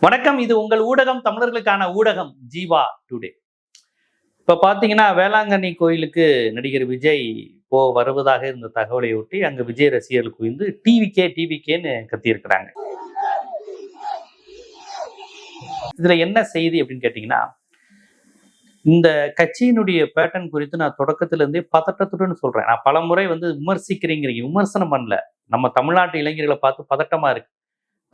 வணக்கம். இது உங்கள் ஊடகம், தமிழர்களுக்கான ஊடகம் ஜீவா டுடே. இப்ப பாத்தீங்கன்னா, வேளாங்கண்ணி கோயிலுக்கு நடிகர் விஜய் வருவதாக இருந்த தகவலை ஒட்டி அங்க விஜய் ரசிகர்கள் குவிந்து டிவிகேன்னு கத்தியிருக்கிறாங்க. இதுல என்ன செய்தி அப்படின்னு கேட்டீங்கன்னா, இந்த கட்சியினுடைய பேட்டர்ன் குறித்து நான் தொடக்கத்துல இருந்தே பதட்டத்துடன் சொல்றேன். நான் பல முறை விமர்சிக்கிறீங்க, விமர்சனம் பண்ணல. நம்ம தமிழ்நாட்டு இளைஞர்களை பார்த்து பதட்டமா இருக்கு.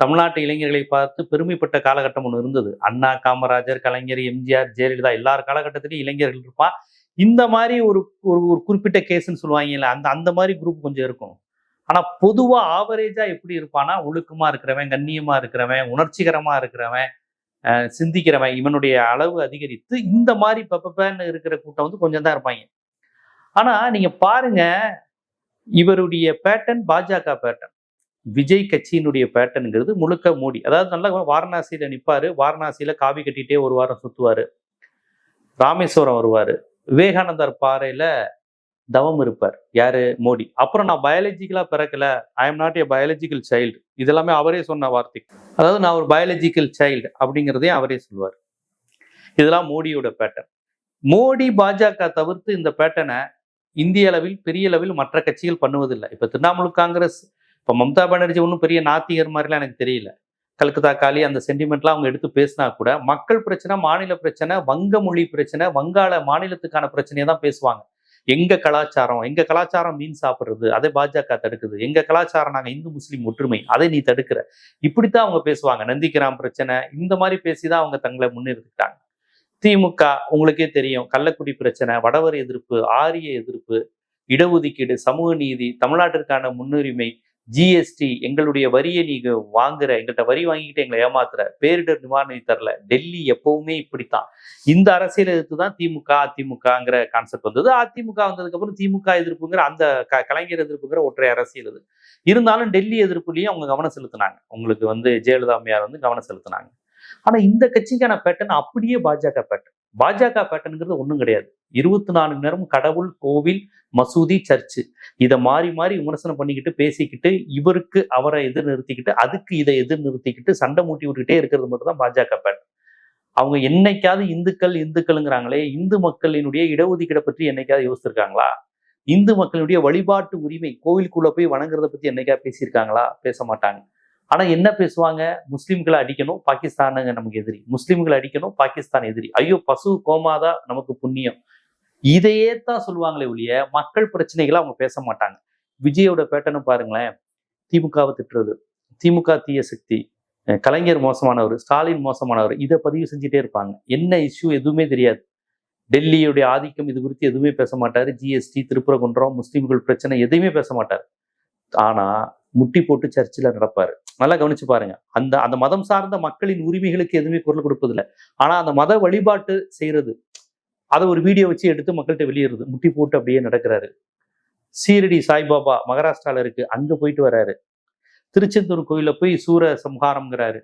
தமிழ்நாட்டு இளைஞர்களை பார்த்து பெருமைப்பட்ட காலகட்டம் ஒன்று இருந்தது. அண்ணா, காமராஜர், கலைஞர், எம்ஜிஆர், ஜெயலலிதா எல்லார் காலகட்டத்திலையும் இளைஞர்கள் இருப்பான். இந்த மாதிரி ஒரு ஒரு குறிப்பிட்ட கேஸ்ன்னு சொல்லுவாங்கல்ல, அந்த மாதிரி குரூப் கொஞ்சம் இருக்கும். ஆனா பொதுவா ஆவரேஜா எப்படி இருப்பானா, ஒழுக்கமா இருக்கிறவன், கண்ணியமா இருக்கிறவன், உணர்ச்சிகரமா இருக்கிறவன், சிந்திக்கிறவன், இவனுடைய அளவு அதிகரித்து இந்த மாதிரி பப்பன்னு இருக்கிற கூட்டம் கொஞ்சம் தான் இருப்பாங்க. ஆனா நீங்க பாருங்க, இவருடைய பேட்டர்ன் பாஜக பேட்டர்ன். விஜய் கட்சியினுடைய பேட்டர்னுங்கிறது முழுக்க மோடி. அதாவது நல்லா வாரணாசியில நிப்பாரு, வாரணாசியில காவி கட்டிட்டே ஒரு வாரம் சுத்துவாரு, ராமேஸ்வரம் வருவாரு, விவேகானந்தர் பாறையில தவம் இருப்பார். யாரு? மோடி. அப்புறம் நான் பயாலஜிக்கலா பிறக்கல, I am not a biological child, இதெல்லாமே அவரே சொன்ன வார்த்தை. அதாவது நான் ஒரு பயாலஜிக்கல் சைல்டு அப்படிங்கிறதையும் அவரே சொல்லுவார். இதெல்லாம் மோடியோட பேட்டர்ன். மோடி பாஜக தவிர்த்து இந்த பேட்டர்னை இந்திய அளவில் பெரிய அளவில் மற்ற கட்சிகள் பண்ணுவதில்லை. இப்ப திரிணாமுல் காங்கிரஸ், இப்போ மம்தா பானர்ஜி ஒன்றும் பெரிய நாத்திகர் மாதிரிலாம் எனக்கு தெரியல. கல்கத்தா காலி அந்த சென்டிமெண்ட்லாம் அவங்க எடுத்து பேசினா கூட மக்கள் பிரச்சனை, மாநில பிரச்சனை, வங்க மொழி பிரச்சனை, வங்காள மாநிலத்துக்கான பிரச்சனையை தான் பேசுவாங்க. எங்க கலாச்சாரம் மீன் சாப்பிடுறது, அதை பாஜக தடுக்குது. எங்க கலாச்சாரம் நாங்கள் இந்து முஸ்லீம் ஒற்றுமை, அதை நீ தடுக்கிற. இப்படித்தான் அவங்க பேசுவாங்க. நந்திகிராம் பிரச்சனை, இந்த மாதிரி பேசிதான் அவங்க தங்களை முன்னிறுத்திட்டாங்க. திமுக உங்களுக்கே தெரியும், கள்ளக்குடி பிரச்சனை, வடவர் எதிர்ப்பு, ஆரிய எதிர்ப்பு, இடஒதுக்கீடு, சமூக நீதி, தமிழ்நாட்டிற்கான முன்னுரிமை, ஜிஎஸ்டி, எங்களுடைய வரியை நீங்க வாங்குற, எங்கள்கிட்ட வரி வாங்கிக்கிட்டு எங்களை ஏமாத்துற, பேரிடர் நிவாரணம் தரல, டெல்லி எப்பவுமே இப்படித்தான். இந்த அரசியல் எதிர்த்து தான் திமுக அதிமுகங்கிற கான்செப்ட் வந்தது. அதிமுக வந்ததுக்கு அப்புறம் திமுக எதிர்ப்புங்கிற அந்த கலைஞர் எதிர்ப்புங்கிற ஒற்றை அரசியல் இது இருந்தாலும் டெல்லி எதிர்ப்புலயும் அவங்க கவனம் செலுத்தினாங்க. உங்களுக்கு ஜெயலலிதா அம்மையார் கவனம் செலுத்தினாங்க. ஆனா இந்த கட்சிக்கான பேட்டர்ன் அப்படியே பாஜக பேட்டர்ன். பாஜக பேட்டர்னுங்கிறது ஒண்ணும் கிடையாது. 24 மணி நேரம் கடவுள், கோவில், மசூதி, சர்ச்சு, இதை மாறி மாறி விமர்சனம் பண்ணிக்கிட்டு பேசிக்கிட்டு, இவருக்கு அவரை எதிர் நிறுத்திக்கிட்டு, அதுக்கு இதை எதிர் நிறுத்திக்கிட்டு சண்டை மூட்டி விட்டுக்கிட்டே இருக்கிறது மட்டும் தான் பாஜக பேட்டர்ன். அவங்க என்னைக்காவது இந்துக்கள்ங்கிறாங்களே, இந்து மக்களினுடைய இடஒதுக்கீடை பற்றி என்னைக்காவது யோசிச்சிருக்காங்களா? இந்து மக்களுடைய வழிபாட்டு உரிமை, கோவிலுக்குள்ள போய் வணங்குறத பத்தி என்னைக்காவது பேசியிருக்காங்களா? பேச மாட்டாங்க. ஆனா என்ன பேசுவாங்க? முஸ்லிம்களை அடிக்கணும், பாகிஸ்தானுங்க நமக்கு எதிரி. முஸ்லிம்களை அடிக்கணும், பாகிஸ்தான் எதிரி. ஐயோ பசு கோமாதா நமக்கு புண்ணியம். இதையே தான் சொல்லுவாங்களே ஒழிய மக்கள் பிரச்சனைகளை அவங்க பேச மாட்டாங்க. விஜயோட பேட்டர்னு பாருங்களேன். திமுகவை திட்டுறது, திமுக தீய சக்தி, கலைஞர் மோசமானவர், ஸ்டாலின் மோசமானவர், இதை பதிவு செஞ்சுட்டே இருப்பாங்க. என்ன இஷ்யூ எதுவுமே தெரியாது. டெல்லியுடைய ஆதிக்கம் இது குறித்து எதுவுமே பேச மாட்டாரு. ஜிஎஸ்டி, திருப்பரங்குன்றம், முஸ்லிம்கள் பிரச்சனை எதையுமே பேச மாட்டார். ஆனா முட்டி போட்டு சர்ச்சில் நடப்பாரு. நல்லா கவனிச்சு பாருங்க. அந்த மதம் சார்ந்த மக்களின் உரிமைகளுக்கு எதுவுமே குரல் கொடுப்பதில்லை. ஆனா அந்த மத வழிபாட்டு செய்யறது, அதை ஒரு வீடியோ வச்சு எடுத்து மக்கள்கிட்ட வெளியேறது, முட்டி போட்டு அப்படியே நடக்கிறாரு. சீரடி சாய்பாபா மகாராஷ்டிரால இருக்கு, அங்க போயிட்டு வர்றாரு. திருச்செந்தூர் கோயில போய் சூர சம்ஹாரம்ங்கிறாரு.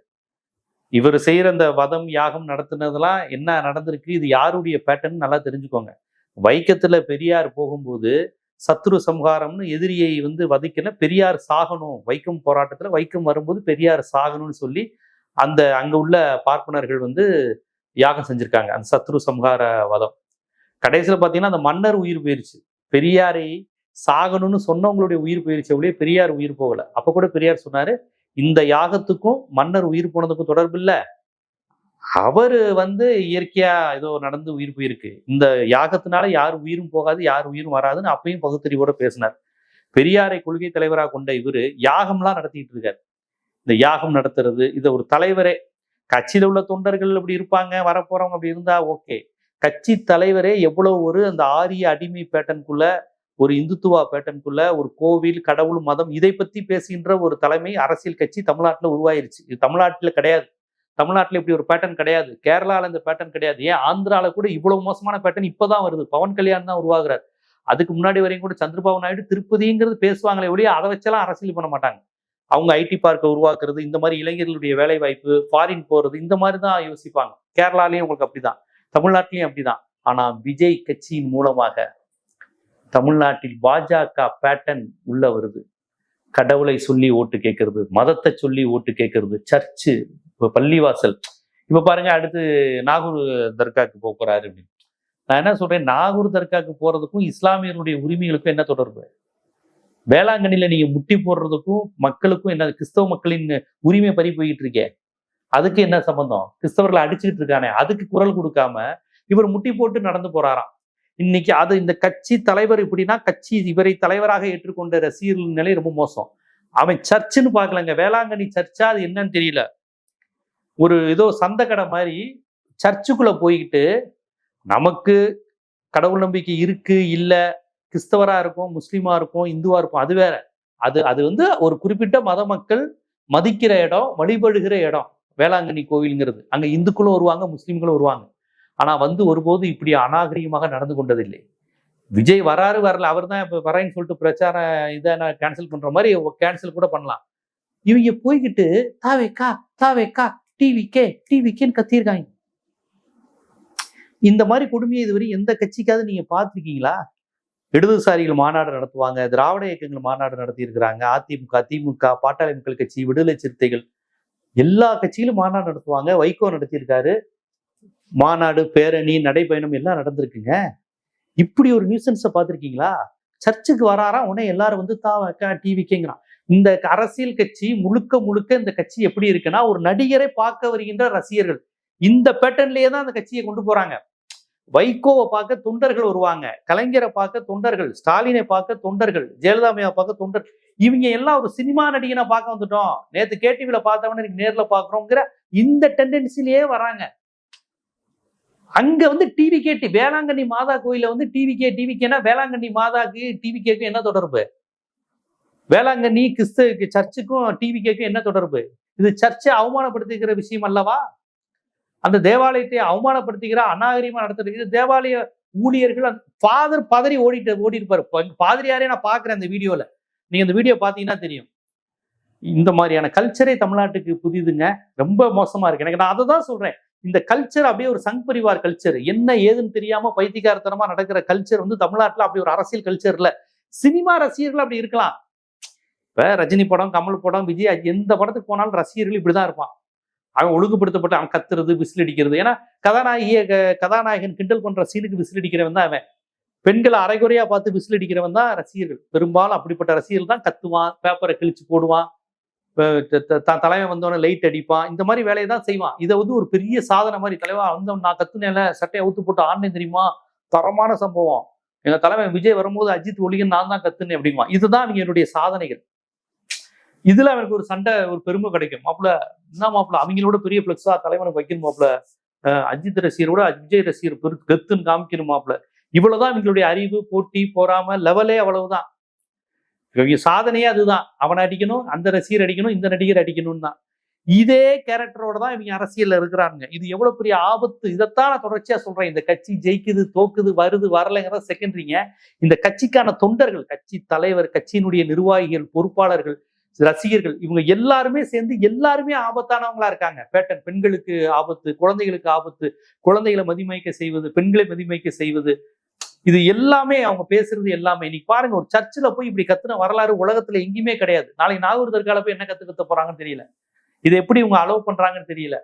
இவர் செய்யற அந்த வதம் யாகம் நடத்துனதெல்லாம் என்ன நடந்திருக்கு, இது யாருடைய பேட்டர்ன் நல்லா தெரிஞ்சுக்கோங்க. வைக்கத்துல பெரியார் போகும்போது சத்ரு சம்ஹாரம்னு எதிரியை வதிக்கல, பெரியார் சாகணும், வைக்கம் போராட்டத்துல வைக்கம் வரும்போது பெரியார் சாகணும்னு சொல்லி அங்க உள்ள பார்ப்பனர்கள் யாகம் செஞ்சிருக்காங்க. அந்த சத்ரு சம்ஹார வதம் கடைசியில பாத்தீங்கன்னா அந்த மன்னர் உயிர் போயிருச்சு. பெரியாரை சாகணும்னு சொன்னவங்களுடைய உயிர் போயிருச்சு, அப்படியே பெரியார் உயிர் போகல. அப்ப கூட பெரியார் சொன்னாரு, இந்த யாகத்துக்கும் மன்னர் உயிர் போனதுக்கும் தொடர்பு இல்லை, அவரு இயற்கையா ஏதோ நடந்து உயிர் போயிருக்கு, இந்த யாகத்தினால யார் உயிரும் போகாது, யார் உயிரும் வராதுன்னு அப்பயும் பகுத்தறிவோட பேசினார். பெரியாரை கொள்கை தலைவராக கொண்ட இவரு யாகம்லாம் நடத்திட்டு இருக்காரு. இந்த யாகம் நடத்துறது, இதை ஒரு தலைவரே, கட்சியில உள்ள தொண்டர்கள் அப்படி இருப்பாங்க, வரப்போறவங்க அப்படி இருந்தா ஓகே. கட்சி தலைவரே எவ்வளவு அந்த ஆரிய அடிமை பேட்டனுக்குள்ள, ஒரு இந்துத்துவா பேட்டனுக்குள்ள, ஒரு கோவில், கடவுள், மதம் இதை பத்தி பேசுகின்ற ஒரு தலைமை அரசியல் கட்சி தமிழ்நாட்டுல உருவாயிருச்சு. இது தமிழ்நாட்டுல கிடையாது. தமிழ்நாட்டில் இப்படி ஒரு பேட்டர்ன் கிடையாது. கேரளாவில் இந்த பேட்டர்ன் கிடையாது. ஏன் ஆந்திரால கூட இவ்வளவு மோசமான பேட்டர்ன் இப்பதான் வருது. பவன் கல்யாண் தான் உருவாகிறார். அதுக்கு முன்னாடி வரையும் கூட சந்திரபாபு நாயுடு திருப்பதிங்கிறது பேசுவாங்களே ஒழிய அதை வச்செல்லாம் அரசியல் பண்ண மாட்டாங்க. அவங்க ஐடி பார்க்கை உருவாக்குறது, இந்த மாதிரி இளைஞர்களுடைய வேலை வாய்ப்பு, ஃபாரின் போறது, இந்த மாதிரி தான் யோசிப்பாங்க. கேரளாலையும் உங்களுக்கு அப்படிதான், தமிழ்நாட்டிலையும் அப்படிதான். ஆனா விஜய் கட்சியின் மூலமாக தமிழ்நாட்டில் பாஜக பேட்டர்ன் உள்ள வருது. கடவுளை சொல்லி ஓட்டு கேட்கறது, மதத்தை சொல்லி ஓட்டு கேட்கறது, சர்ச்சு, பள்ளிவாசல். இப்ப பாருங்க, அடுத்து நாகூர் தர்காக்கு போறாரு அப்படின்னு. நான் என்ன சொல்றேன், நாகூர் தர்காக்கு போறதுக்கும் இஸ்லாமியர்களுடைய உரிமைகளுக்கும் என்ன தொடர்பு? வேளாங்கண்ணில நீங்க முட்டி போடுறதுக்கும் மக்களுக்கும் என்ன? கிறிஸ்தவ மக்களின் உரிமை பறி போயிட்டு இருக்கே, அதுக்கு என்ன சம்பந்தம்? கிறிஸ்தவர்களை அடிச்சுக்கிட்டு இருக்கானே, அதுக்கு குரல் கொடுக்காம இவர் முட்டி போட்டு நடந்து போறாராம். இன்னைக்கு அது இந்த கட்சி தலைவர் இப்படின்னா, கட்சி இவரை தலைவராக ஏற்றுக்கொண்ட ரசிகர்கள் நிலை ரொம்ப மோசம். அவன் சர்ச்சுன்னு பார்க்கலங்க, வேளாங்கண்ணி சர்ச்சா அது என்னன்னு தெரியல. ஒரு ஏதோ சந்த கடை மாதிரி சர்ச்சுக்குள்ள போய்கிட்டு, நமக்கு கடவுள் நம்பிக்கை இருக்கு இல்ல, கிறிஸ்தவரா இருக்கும், முஸ்லீமா இருக்கும், இந்துவா இருக்கும், அது வேற. அது வந்து ஒரு குறிப்பிட்ட மத மக்கள் மதிக்கிற இடம், வழிபடுகிற இடம் வேளாங்கண்ணி கோவில்ங்கிறது. அங்க இந்துக்களும் வருவாங்க, முஸ்லீம்களும் வருவாங்க. ஆனா வந்து ஒருபோது இப்படி அநாகரிகமாக நடந்து கொண்டதில்லை. விஜய் வராரு வரல, அவர் தான் இப்ப வரேன்னு சொல்லிட்டு பிரச்சாரம் இதை நான் கேன்சல் பண்ற மாதிரி கேன்சல் கூட பண்ணலாம். இவங்க போய்கிட்டு தாவேக்கா தாவேக்கா டிவிக்கேன்னு கத்தியிருக்காங்க. இந்த மாதிரி கொடுமையை இதுவரை எந்த கட்சிக்காவது நீங்க பார்த்துருக்கீங்களா? இடதுசாரிகள் மாநாடு நடத்துவாங்க, திராவிட இயக்கங்கள் மாநாடு நடத்தி இருக்கிறாங்க, அதிமுக, திமுக, பாட்டாளி மக்கள் கட்சி, விடுதலை சிறுத்தைகள், எல்லா கட்சியிலும் மாநாடு நடத்துவாங்க. வைகோ நடத்தியிருக்காரு மாநாடு, பேரணி, நடைபயணம் எல்லாம் நடந்திருக்குங்க. இப்படி ஒரு நியூசன்ஸை பார்த்துருக்கீங்களா? சர்ச்சுக்கு வராராம், உடனே எல்லாரும் வந்து தாவக்கா டிவிக்கேங்கிறான். இந்த அரசியல் கட்சி முழுக்க இந்த கட்சி எப்படி இருக்குன்னா, ஒரு நடிகரை பார்க்க வருகின்ற ரசிகர்கள். இந்த பேட்டர்ன்லயே தான் அந்த கட்சியை கொண்டு போறாங்க. வைகோவை பார்க்க தொண்டர்கள் வருவாங்க, கலைஞரை பார்க்க தொண்டர்கள், ஸ்டாலினை பார்க்க தொண்டர்கள், ஜெயலலிதாமையா பார்க்க தொண்டர்கள். இவங்க எல்லாம் ஒரு சினிமா நடிகனை பார்க்க வந்துட்டோம், நேத்து கேடிவில பார்த்தவன நேர்ல பாக்குறோங்கிற இந்த டெண்டன்சிலேயே வராங்க. அங்க வந்து டிவிகே, வேளாங்கண்ணி மாதா கோயில வந்து டிவிகேனா வேளாங்கண்ணி மாதாக்கு டிவிகேக்கும் என்ன தொடர்பு? வேளாங்கண்ணி கிறிஸ்து சர்ச்சுக்கும் டிவிகேக்கும் என்ன தொடர்பு? இது சர்ச்சை அவமானப்படுத்துகிற விஷயம் அல்லவா? அந்த தேவாலயத்தை அவமானப்படுத்துகிற, அநாகரிகமா நடத்துறது. இது தேவாலய ஊழியர்கள், ஃபாதர் பதறி ஓடி இருப்பாரு. பாதிரியாரே நான் பாக்குறேன் அந்த வீடியோல, நீங்க இந்த வீடியோ பாத்தீங்கன்னா தெரியும். இந்த மாதிரியான கல்ச்சரே தமிழ்நாட்டுக்கு புதிதுங்க, ரொம்ப மோசமா இருக்கு. எனக்கு நான் அதை தான் சொல்றேன், இந்த கல்ச்சர் அப்படியே ஒரு சங் பரிவார் கல்ச்சர், என்ன ஏதுன்னு தெரியாம பைத்தியக்காரத்தனமா நடக்கிற கல்ச்சர் வந்து தமிழ்நாட்டுல அப்படி ஒரு அரசியல் கல்ச்சர் இல்ல. சினிமா ரசிகர்கள் அப்படி இருக்கலாம். இப்ப ரஜினி படம், கமல் படம், விஜய் எந்த படத்துக்கு போனாலும் ரசிகர்கள் இப்படிதான் இருப்பான். அவன் ஒழுங்குபடுத்தப்பட்டு அவன் கத்துறது, விசில் அடிக்கிறது. ஏன்னா கதாநாயகன் கிண்டல் பண்ற சீனுக்கு விசில் அடிக்கிறவன் தான் அவன். பெண்களை அரைகுறையா பார்த்து விசில் அடிக்கிறவன் தான் ரசிகர்கள். பெரும்பாலும் அப்படிப்பட்ட ரசிகர்கள் தான் கத்துவான், பேப்பரை கிழிச்சு போடுவான், தலைவன் வந்தவன லைட் அடிப்பான், இந்த மாதிரி வேலையை தான் செய்வான். இதை வந்து ஒரு பெரிய சாதனை மாதிரி, தலைவா வந்தவன் நான் கத்துனேல, சட்டையை அவுத்து போட்டு ஆனே தெரியுமா, தரமான சம்பவம், எங்க தலைவன் விஜய் வரும்போது அஜித் ஒளிகன் நான் தான் கத்துனேன் அப்படிமா. இதுதான் அவங்க என்னுடைய சாதனைகள். இதுல அவனுக்கு ஒரு சண்டை, ஒரு பெருமை கிடைக்கும். மாப்பிள்ள என்ன மாப்பிள்ள, அவங்களோட பெரிய பிளக்ஸா தலைவனுக்கு வைக்கணும் மாப்பிள்ள, அஜித் ரசிகரோட விஜய் ரசிகர் கெத்துன்னு காமிக்கணும் மாப்பிள்ள. இவ்வளவுதான் இவங்களுடைய அறிவு, போட்டி, போறாம லெவலே அவ்வளவுதான். இவங்க சாதனையே அதுதான். அவனை அடிக்கணும், அந்த ரசிகர் அடிக்கணும், இந்த நடிகர் அடிக்கணும்னு தான். இதே கேரக்டரோட தான் இவங்க அரசியல்ல இருக்கிறாங்க. இது எவ்வளவு பெரிய ஆபத்து. இதைத்தான் நான் தொடர்ச்சியா சொல்றேன். இந்த கட்சி ஜெயிக்குது, தோக்குது, வருது, வரலைங்கிறத செகண்டரிங்க. இந்த கட்சிக்கான தொண்டர்கள், கட்சி தலைவர், கட்சியினுடைய நிர்வாகிகள், பொறுப்பாளர்கள், ரசிகர்கள், இவங்க எல்லாருமே சேர்ந்து எல்லாருமே ஆபத்தானவங்களா இருக்காங்க. பேட்டன், பெண்களுக்கு ஆபத்து, குழந்தைகளுக்கு ஆபத்து, குழந்தைகளை மதிமயக்க செய்வது, பெண்களை மதிமயக்க செய்வது, இது எல்லாமே அவங்க பேசுறது எல்லாமே. இன்னைக்கு பாருங்க, ஒரு சர்ச்சில் போய் இப்படி கத்துன வரலாறு உலகத்துல எங்கேயுமே கிடையாது. நாளைக்கு நாகூர் தர்கால போய் என்ன கத்த போறாங்கன்னு தெரியல. இதை எப்படி இவங்க அலோவ் பண்றாங்கன்னு தெரியல.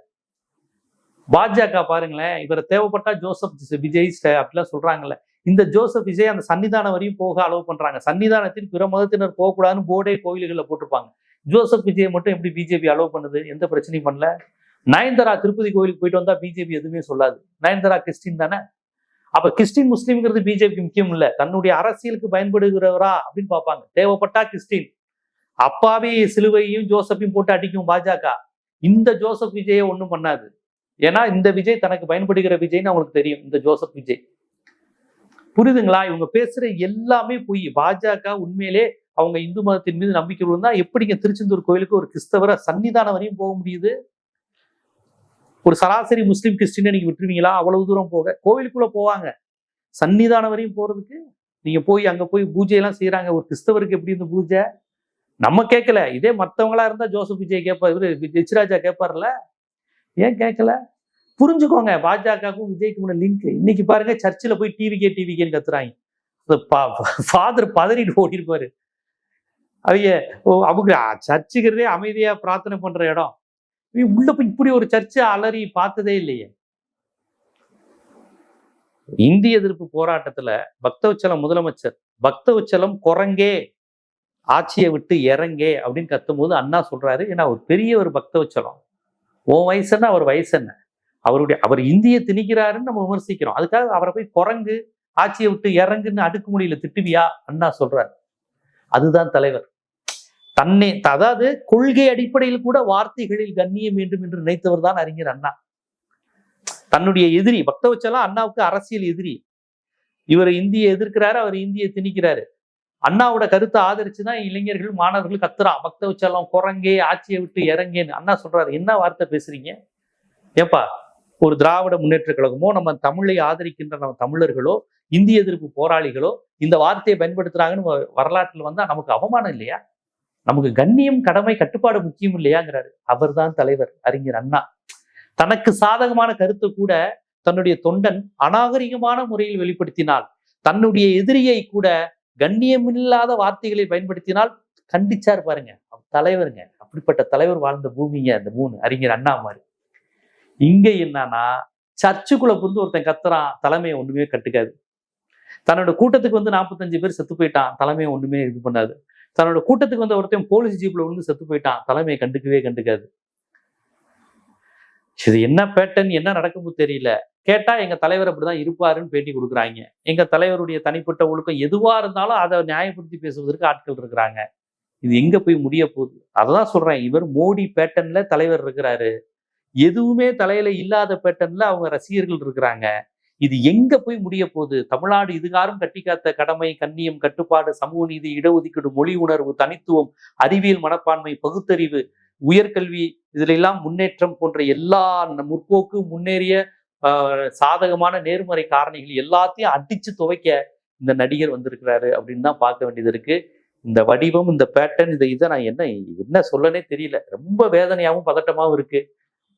பாஜக பாருங்களேன், இவரை தேவைப்பட்டா ஜோசப் விஜய் அப்படிலாம் சொல்றாங்கல்ல, இந்த ஜோசப் விஜய் அந்த சன்னிதானம் வரையும் போக அலோவ் பண்றாங்க. சன்னிதானத்தில் பிற மதத்தினர் போகக்கூடாதுன்னு போர்டே கோயில்களில் போட்டிருப்பாங்க. ஜோசப் விஜய் மட்டும் எப்படி பிஜேபி அலோவ் பண்ணுது? எந்த பிரச்சனையும் பண்ணல. நயன்தாரா திருப்பதி கோயிலுக்கு போயிட்டு வந்தா பிஜேபி எதுவுமே சொல்லாது. நயன்தாரா கிறிஸ்டின் தானே. அப்ப கிறிஸ்டின் முஸ்லீம்ங்கிறது பிஜேபிக்கு முக்கியம் இல்ல, தன்னுடைய அரசியலுக்கு பயன்படுகிறவரா அப்படின்னு பார்ப்பாங்க. தேவைப்பட்டா கிறிஸ்டின், அப்பாவே சிலுவையும் ஜோசப்பையும் போட்டு அடிக்கும் பாஜக. இந்த ஜோசப் விஜயை ஒண்ணும் பண்ணாது. ஏன்னா இந்த விஜய் தனக்கு பயன்படுகிற விஜய்னு அவங்களுக்கு தெரியும். இந்த ஜோசப் விஜய், புரியுதுங்களா? இவங்க பேசுற எல்லாமே பொய். பாஜக உண்மையிலே அவங்க இந்து மதத்தின் மீது நம்பிக்கை இருந்தா எப்படிங்க திருச்செந்தூர் கோயிலுக்கு ஒரு கிறிஸ்தவரை சன்னிதானம் வரையும் போக முடியுது? ஒரு சராசரி முஸ்லீம் கிறிஸ்டினை நீங்க விட்டுருவீங்களா? அவ்வளவு தூரம் போக கோவிலுக்குள்ள போவாங்க. சன்னிதானம் வரையும் போறதுக்கு நீங்க போய் அங்க போய் பூஜை எல்லாம் செய்யறாங்க. ஒரு கிறிஸ்தவருக்கு எப்படி இந்த பூஜை? நம்ம கேட்கல. இதே மற்றவங்களா இருந்தா ஜோசப் விஜய் கேட்பார், இவரு எச்ராஜா கேட்பார்ல, ஏன் கேட்கல? புரிஞ்சுக்கோங்க, பாஜகவுக்கும் விஜய்க்கு லிங்க். இன்னைக்கு பாருங்க, சர்ச்சில் போய் டிவிகேன்னு கத்துறாங்க. ஃபாதர் பதறிட்டு ஓடி இருப்பாரு. அவங்க சர்ச்சுக்கிறதே அமைதியா பிரார்த்தனை பண்ற இடம். உள்ள போய் இப்படி ஒரு சர்ச்சை அலறி பார்த்ததே இல்லையே. இந்திய எதிர்ப்பு போராட்டத்துல பக்தவச்சலம் முதலமைச்சர் பக்தவச்சலம் குரங்கே ஆட்சியை விட்டு இறங்கே அப்படின்னு கத்தும் போது அண்ணா சொல்றாரு, ஏன்னா அவர் பெரிய ஒரு பக்தவச்சலம், உன் வயசு என்ன அவர் வயசு என்ன, அவர் இந்திய திணிக்கிறாருன்னு நம்ம விமர்சிக்கிறோம், அதுக்காக அவரை போய் குரங்கு ஆட்சியை விட்டு இறங்குன்னு அடுக்குமொழியில திட்டுவியா அண்ணா சொல்றாரு. அதுதான் தலைவர். தன்னை அதாவது கொள்கை அடிப்படையில் கூட வார்த்தைகளில் கண்ணியம் வேண்டும் என்று நினைத்தவர் தான் அறிஞர் அண்ணா. தன்னுடைய எதிரி பக்தவச்சலம் அண்ணாவுக்கு அரசியல் எதிரி, இவர் இந்திய எதிர்க்கிறாரு, அவர் இந்திய திணிக்கிறாரு. அண்ணாவோட கருத்தை ஆதரிச்சுதான் இளைஞர்கள் மாணவர்கள் கத்துறான், பக்தவச்சலம் குரங்கே ஆட்சியை விட்டு இறங்கேன்னு. அண்ணா சொல்றாரு, என்ன வார்த்தை பேசுறீங்க ஏப்பா, ஒரு திராவிட முன்னேற்ற கழகமோ நம்ம தமிழை ஆதரிக்கின்ற நம்ம தமிழர்களோ இந்திய எதிர்ப்பு போராளிகளோ இந்த வார்த்தையை பயன்படுத்துறாங்கன்னு வரலாற்றில் வந்தா நமக்கு அவமானம் இல்லையா? நமக்கு கண்ணியம் கடமை கட்டுப்பாடு முக்கியம் இல்லையாங்கிறாரு. அவர் தான் தலைவர் அறிஞர் அண்ணா. தனக்கு சாதகமான கருத்தை கூட தன்னுடைய தொண்டன் அநாகரிகமான முறையில் வெளிப்படுத்தினால், தன்னுடைய எதிரியை கூட கண்ணியமில்லாத வார்த்தைகளை பயன்படுத்தினால் கண்டிச்சார் பாருங்க. தலைவருங்க, அப்படிப்பட்ட தலைவர் வாழ்ந்த பூமிங்க அந்த 3 அறிஞர் அண்ணா மாதிரி. இங்க என்னன்னா, சர்ச்சுக்குள்ள புரிந்து ஒருத்தன் கத்துறான், தலைமையை ஒண்ணுமே கட்டுக்காது. தன்னோட கூட்டத்துக்கு வந்து 45 பேர் செத்து போயிட்டான், தலைமையை ஒண்ணுமே இது பண்ணாது. தன்னோட கூட்டத்துக்கு வந்து ஒருத்தன் போலீஸ் ஜீப்ல வந்து செத்து போயிட்டான், தலைமையை கண்டுக்காது. இது என்ன பேட்டர்ன், என்ன நடக்குமோ தெரியல. கேட்டா எங்க தலைவர் அப்படிதான் இருப்பாருன்னு பேட்டி கொடுக்குறாங்க. எங்க தலைவருடைய தனிப்பட்ட ஒழுக்கம் எதுவா இருந்தாலும் அதை நியாயப்படுத்தி பேசுவதற்கு ஆட்கள் இருக்கிறாங்க. இது எங்க போய் முடிய போகுது? அததான் சொல்றேன், இவர் மோடி பேட்டர்ன்ல தலைவர் இருக்கிறாரு, எதுவுமே தலையில இல்லாத பேட்டர்ன்ல அவங்க ரசிகர்கள் இருக்கிறாங்க. இது எங்க போய் முடிய போகுது? தமிழ்நாடு இதுகாரும் கட்டி காத்த கடமை, கண்ணியம், கட்டுப்பாடு, சமூக நீதி, இடஒதுக்கீடு, மொழி உணர்வு, தனித்துவம், அறிவியல் மனப்பான்மை, பகுத்தறிவு, உயர்கல்வி, இதுல எல்லாம் முன்னேற்றம் போன்ற எல்லா முற்போக்கு முன்னேறிய சாதகமான நேர்மறை காரணிகள் எல்லாத்தையும் அடிச்சு துவைக்க இந்த நடிகர் வந்திருக்கிறாரு அப்படின்னு தான் பார்க்க வேண்டியது இருக்கு. இந்த வடிவம், இந்த பேட்டர்ன், இதை நான் என்ன சொல்லனே தெரியல. ரொம்ப வேதனையாகவும் பதட்டமாகவும் இருக்கு.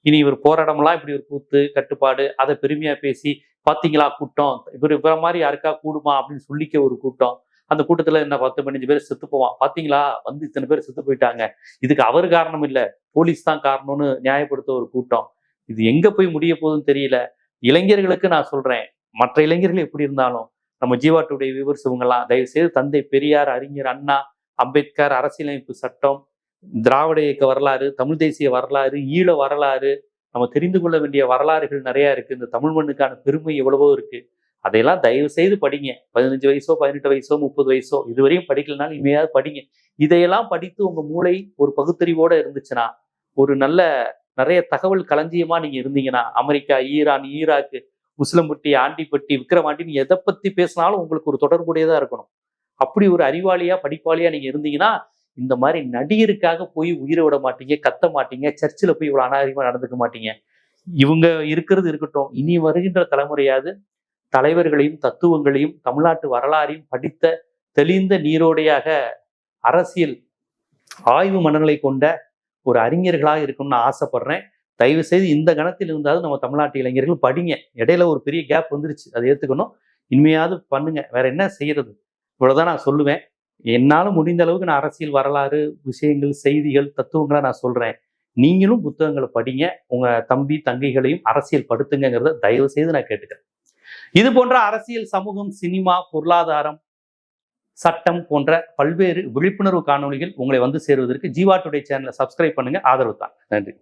இனி இவர் போராடமெல்லாம் இப்படி ஒரு கூத்து கட்டுப்பாடு, அதை பெருமையா பேசி பாத்தீங்களா கூட்டம், இவர மாதிரி யாருக்கா கூடுமா அப்படின்னு சொல்லிக்க ஒரு கூட்டம், அந்த கூட்டத்துல என்ன 10-15 பேர் செத்து போவான், பாத்தீங்களா வந்து இத்தனை பேர் செத்து போயிட்டாங்க, இதுக்கு அவர் காரணம் இல்ல போலீஸ் தான் காரணம்னு நியாயப்படுத்த ஒரு கூட்டம். இது எங்க போய் முடிய போகுதுன்னு தெரியல. இளைஞர்களுக்கு நான் சொல்றேன், மற்ற இளைஞர்கள் எப்படி இருந்தாலும் நம்ம ஜீவா டுடே வியூவர்ஸ் இவங்கெல்லாம் தயவு செய்து தந்தை பெரியார், அறிஞர் அண்ணா, அம்பேத்கர், அரசியலமைப்பு சட்டம், திராவிட இயக்க வரலாறு, தமிழ் தேசிய வரலாறு, ஈழ வரலாறு, நம்ம தெரிந்து கொள்ள வேண்டிய வரலாறுகள் நிறைய இருக்கு. இந்த தமிழ் மண்ணுக்கான பெருமை எவ்வளவோ இருக்கு. அதையெல்லாம் தயவு செய்து படிங்க. 15 வயசோ 18 வயசோ 30 வயசோ இதுவரையும் படிக்கலனாலும் இனிமையாவது படிங்க. இதையெல்லாம் படித்து உங்க மூளை ஒரு பகுத்தறிவோட இருந்துச்சுன்னா, ஒரு நிறைய தகவல் களஞ்சியமா நீங்க இருந்தீங்கன்னா, America, Iran, Iraq, Usilampatti, Andipatti, விக்ரவாண்டின்னு எதை பத்தி பேசினாலும் உங்களுக்கு ஒரு தொடர்புடையதா இருக்கணும். அப்படி ஒரு அறிவாளியா படிப்பாளியா நீங்க இருந்தீங்கன்னா, இந்த மாதிரி நடிகருக்காக போய் உயிரை விட மாட்டீங்க, கத்த மாட்டீங்க, சர்ச்சில் போய் இவ்வளவு அநாகரிகமா நடந்துக்க மாட்டீங்க. இவங்க இருக்கிறது இருக்கட்டும், இனி வருகின்ற தலைமுறையாவது தலைவர்களையும் தத்துவங்களையும் தமிழ்நாட்டு வரலாறையும் படித்த தெளிந்த நீரோடையாக அரசியல் ஆய்வு மனநிலை கொண்ட ஒரு அறிஞர்களாக இருக்கணும்னு ஆசைப்படுறேன். தயவு செய்து இந்த கணத்தில் இருந்தாலும் நம்ம தமிழ்நாட்டு இளைஞர்கள் படிங்க. இடையில ஒரு பெரிய கேப் வந்துருச்சு, அதை ஏற்றுக்கணும். இனிமையாவது பண்ணுங்க, வேற என்ன செய்யறது? இவ்வளவுதான் நான் சொல்லுவேன். என்னாலும் முடிந்த அளவுக்கு நான் அரசியல் வரலாறு விஷயங்கள் செய்திகள் தத்துவங்களை நான் சொல்றேன். நீங்களும் புத்தகங்களை படிங்க, உங்க தம்பி தங்கைகளையும் அரசியல் படுத்துங்கிறத தயவு செய்து நான் கேட்டுக்கிறேன். இது போன்ற அரசியல், சமூகம், சினிமா, பொருளாதாரம், சட்டம் போன்ற பல்வேறு விழிப்புணர்வு காணொளிகள் உங்களை வந்து சேருவதற்கு ஜீவா டுடே சேனலை சப்ஸ்கிரைப் பண்ணுங்க, ஆதரவு தான். நன்றி.